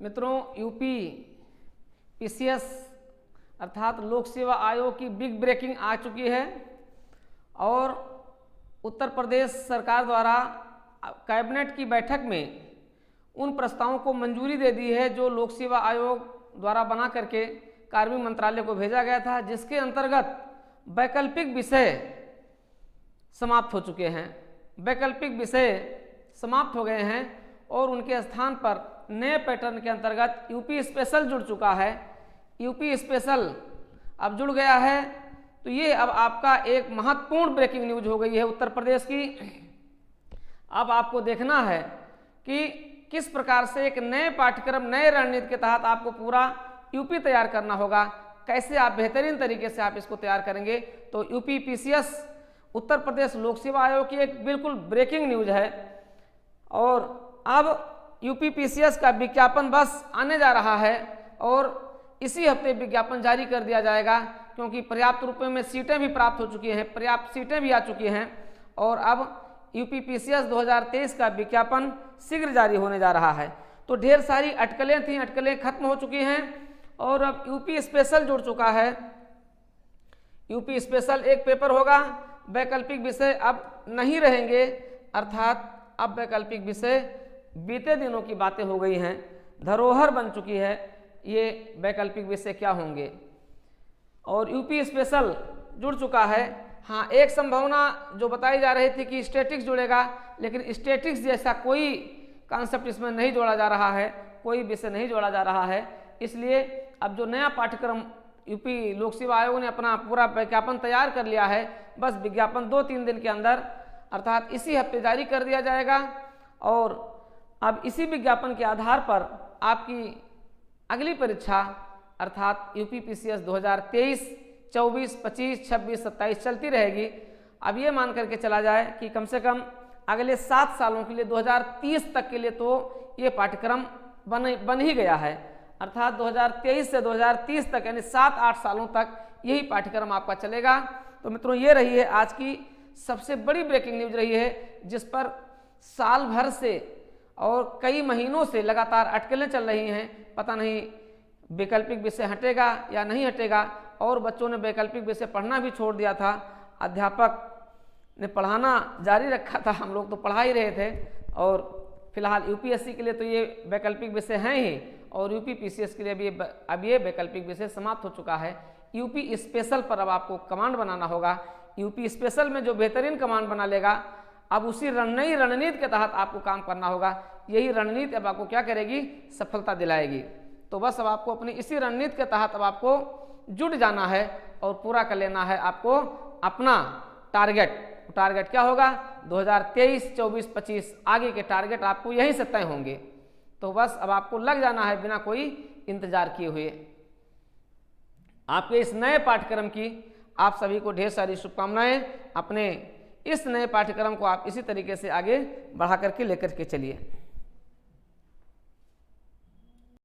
मित्रों, UP PCS अर्थात लोक सेवा आयोग की बिग ब्रेकिंग आ चुकी है और उत्तर प्रदेश सरकार द्वारा कैबिनेट की बैठक में उन प्रस्तावों को मंजूरी दे दी है जो लोक सेवा आयोग द्वारा बना करके कार्मिक मंत्रालय को भेजा गया था, जिसके अंतर्गत वैकल्पिक विषय समाप्त हो चुके हैं। वैकल्पिक विषय समाप्त हो गए हैं और उनके स्थान पर नए पैटर्न के अंतर्गत यूपी स्पेशल जुड़ चुका है। यूपी स्पेशल अब जुड़ गया है, तो ये अब आपका एक महत्वपूर्ण ब्रेकिंग न्यूज हो गई है उत्तर प्रदेश की। अब आपको देखना है कि किस प्रकार से एक नए पाठ्यक्रम, नए रणनीति के तहत आपको पूरा यूपी तैयार करना होगा, कैसे आप बेहतरीन तरीके से आप इसको तैयार करेंगे। तो यूपी पीसीएस उत्तर प्रदेश लोक सेवा आयोग की एक बिल्कुल ब्रेकिंग न्यूज है और अब यूपी पीसीएस का विज्ञापन बस आने जा रहा है और इसी हफ्ते विज्ञापन जारी कर दिया जाएगा, क्योंकि पर्याप्त रूप में सीटें भी प्राप्त हो चुकी हैं, पर्याप्त सीटें भी आ चुकी हैं और अब यूपी पीसीएस 2023 का विज्ञापन शीघ्र जारी होने जा रहा है। तो ढेर सारी अटकलें थीं, अटकलें खत्म हो चुकी हैं और अब यूपी स्पेशल जुड़ चुका है। यूपी स्पेशल एक पेपर होगा, वैकल्पिक विषय अब नहीं रहेंगे, अर्थात अब वैकल्पिक विषय बीते दिनों की बातें हो गई हैं, धरोहर बन चुकी है ये वैकल्पिक विषय क्या होंगे। और यूपी स्पेशल जुड़ चुका है। हाँ, एक संभावना जो बताई जा रही थी कि स्टैटिक्स जुड़ेगा, लेकिन स्टैटिक्स जैसा कोई कॉन्सेप्ट इसमें नहीं जोड़ा जा रहा है, कोई विषय नहीं जोड़ा जा रहा है। इसलिए अब जो नया पाठ्यक्रम यूपी लोक सेवा आयोग ने अपना पूरा विज्ञापन तैयार कर लिया है, बस विज्ञापन 2-3 दिन के अंदर अर्थात इसी हफ्ते जारी कर दिया जाएगा और अब इसी विज्ञापन के आधार पर आपकी अगली परीक्षा अर्थात यूपी पीसीएस 2023, 24, 25, 26, 27 चलती रहेगी। अब ये मान करके चला जाए कि कम से कम अगले 7 सालों के लिए 2030 तक के लिए तो ये पाठ्यक्रम बन ही गया है, अर्थात 2023 से 2030 तक यानी 7-8 सालों तक यही पाठ्यक्रम आपका चलेगा। तो मित्रों, ये रही है आज की सबसे बड़ी ब्रेकिंग न्यूज रही है, जिस पर साल भर से और कई महीनों से लगातार अटकलें चल रही हैं। पता नहीं वैकल्पिक विषय हटेगा या नहीं हटेगा, और बच्चों ने वैकल्पिक विषय पढ़ना भी छोड़ दिया था, अध्यापक ने पढ़ाना जारी रखा था, हम लोग तो पढ़ा ही रहे थे। और फिलहाल यूपीएससी के लिए तो ये वैकल्पिक विषय हैं ही, और यूपी पीसीएस के लिए भी अब ये वैकल्पिक विषय समाप्त हो चुका है। यूपी स्पेशल पर अब आपको कमांड बनाना होगा। यूपी स्पेशल में जो बेहतरीन कमांड बना लेगा, अब उसी नई रणनीति के तहत आपको काम करना होगा। यही रणनीति अब आपको क्या करेगी, सफलता दिलाएगी। तो बस अब आपको अपनी इसी रणनीति के तहत अब आपको जुट जाना है और पूरा कर लेना है आपको अपना टारगेट। टारगेट क्या होगा, 2023, 24, 25 आगे के टारगेट आपको यहीं से तय होंगे। तो बस अब आपको लग जाना है बिना कोई इंतजार किए हुए। आपके इस नए पाठ्यक्रम की आप सभी को ढेर सारी शुभकामनाएं। अपने इस नए पाठ्यक्रम को आप इसी तरीके से आगे बढ़ा करके लेकर के चलिए।